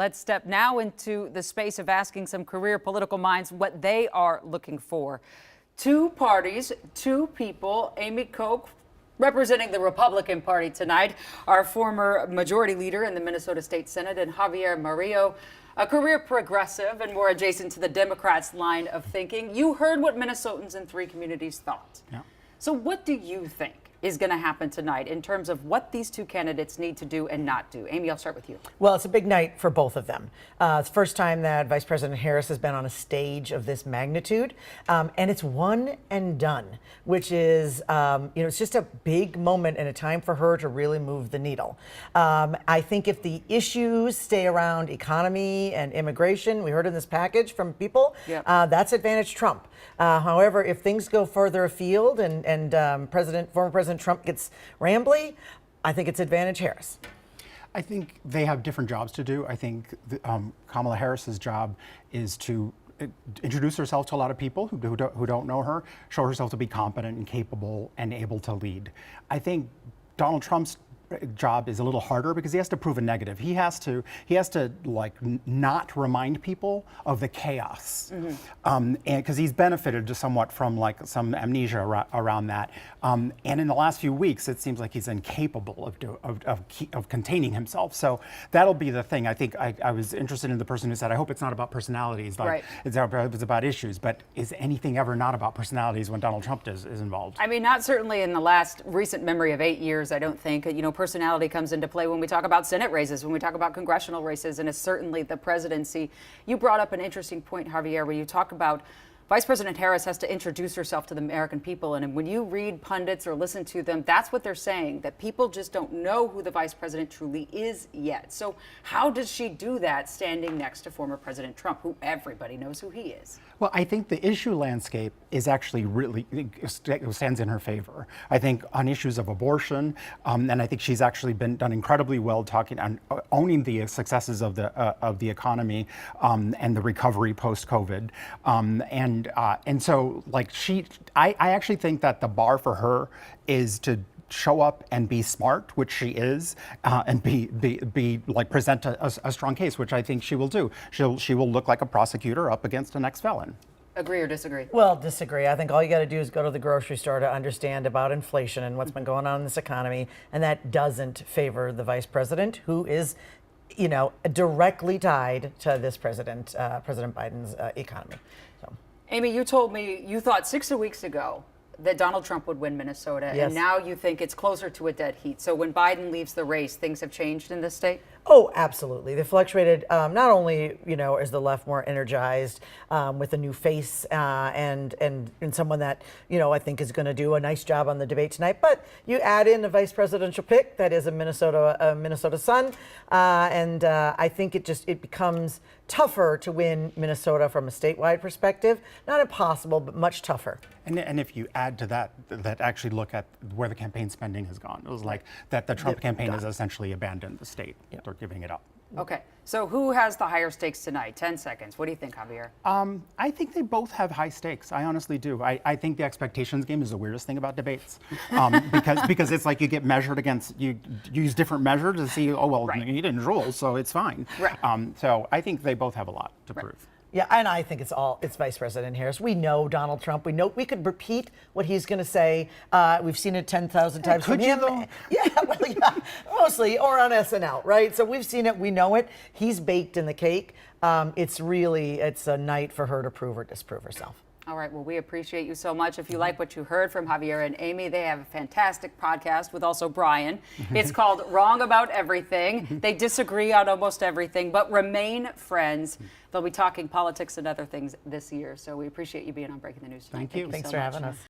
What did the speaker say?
Let's step now into the space of asking some career political minds what they are looking for. Two parties, two people. Amy Koch, representing the Republican Party tonight, our former majority leader in the Minnesota State Senate, and Javier Murillo, a career progressive and more adjacent to the Democrats' line of thinking. You heard what Minnesotans in three communities thought. Yeah. So what do you think is going to happen tonight in terms of what these two candidates need to do and not do? Amy, I'll start with you. Well, it's a big night for both of them. It's the first time that Vice President Harris has been on a stage of this magnitude, and it's one and done, which is, it's just a big moment and a time for her to really move the needle. I think if the issues stay around economy and immigration, we heard in this package from people, that's advantage Trump. However, if things go further afield and former President Trump gets rambly, I think it's advantage Harris. I think they have different jobs to do. I think Kamala Harris's job is to introduce herself to a lot of people who don't know her, show herself to be competent and capable and able to lead. I think Donald Trump's job is a little harder because he has to prove a negative. He has to like not remind people of the chaos, and because he's benefited just somewhat from like some amnesia around that. And in the last few weeks, it seems like he's incapable of containing himself. So that'll be the thing. I think I was interested in the person who said, "I hope it's not about personalities, like it's about issues." But is anything ever not about personalities when Donald Trump is involved? I mean, not certainly in the last recent memory of 8 years. I don't think. Personality comes into play when we talk about Senate races, when we talk about congressional races, and it's certainly the presidency. You brought up an interesting point, Javier, where you talk about Vice President Harris has to introduce herself to the American people. And when you read pundits or listen to them, that's what they're saying, that people just don't know who the vice president truly is yet. So how does she do that standing next to former President Trump, who everybody knows who he is? Well, I think the issue landscape is actually really stands in her favor. I think on issues of abortion, and I think she's actually done incredibly well talking on owning the successes of the economy and the recovery post-COVID, and so like I actually think that the bar for her is to show up and be smart, which she is, and be like present a strong case, which I think she will do. She will look like a prosecutor up against an ex-felon. Agree or disagree? Well, disagree. I think all you got to do is go to the grocery store to understand about inflation and what's been going on in this economy, and that doesn't favor the vice president, who is, directly tied to this President Biden's economy. So. Amy, you told me you thought 6 weeks ago that Donald Trump would win Minnesota, and now you think it's closer to a dead heat. So when Biden leaves the race, things have changed in this state? Oh, absolutely. They fluctuated. Not only, is the left more energized with a new face and someone that, I think is going to do a nice job on the debate tonight, but you add in a vice presidential pick that is a Minnesota son, and I think it becomes tougher to win Minnesota from a statewide perspective. Not impossible, but much tougher. And if you add to that actually look at where the campaign spending has gone, it was like that the Trump campaign has essentially abandoned the state. They're giving it up. Okay, so who has the higher stakes tonight? 10 seconds. What do you think, Javier? I think they both have high stakes. I honestly do. I think the expectations game is the weirdest thing about debates, because it's like you get measured against, you use different measures to see, he didn't rule, so it's fine. Right. So I think they both have a lot to prove. Yeah, and I think it's Vice President Harris. We know Donald Trump. We know we could repeat what he's going to say. We've seen it 10,000 times from him. Yeah, mostly, or on SNL, right? So we've seen it. We know it. He's baked in the cake. It's a night for her to prove or disprove herself. All right. Well, we appreciate you so much. If you like what you heard from Javier and Amy, they have a fantastic podcast with also Brian. It's called Wrong About Everything. They disagree on almost everything, but remain friends. They'll be talking politics and other things this year. So we appreciate you being on Breaking the News tonight. Thank you. Thanks so for much. having us.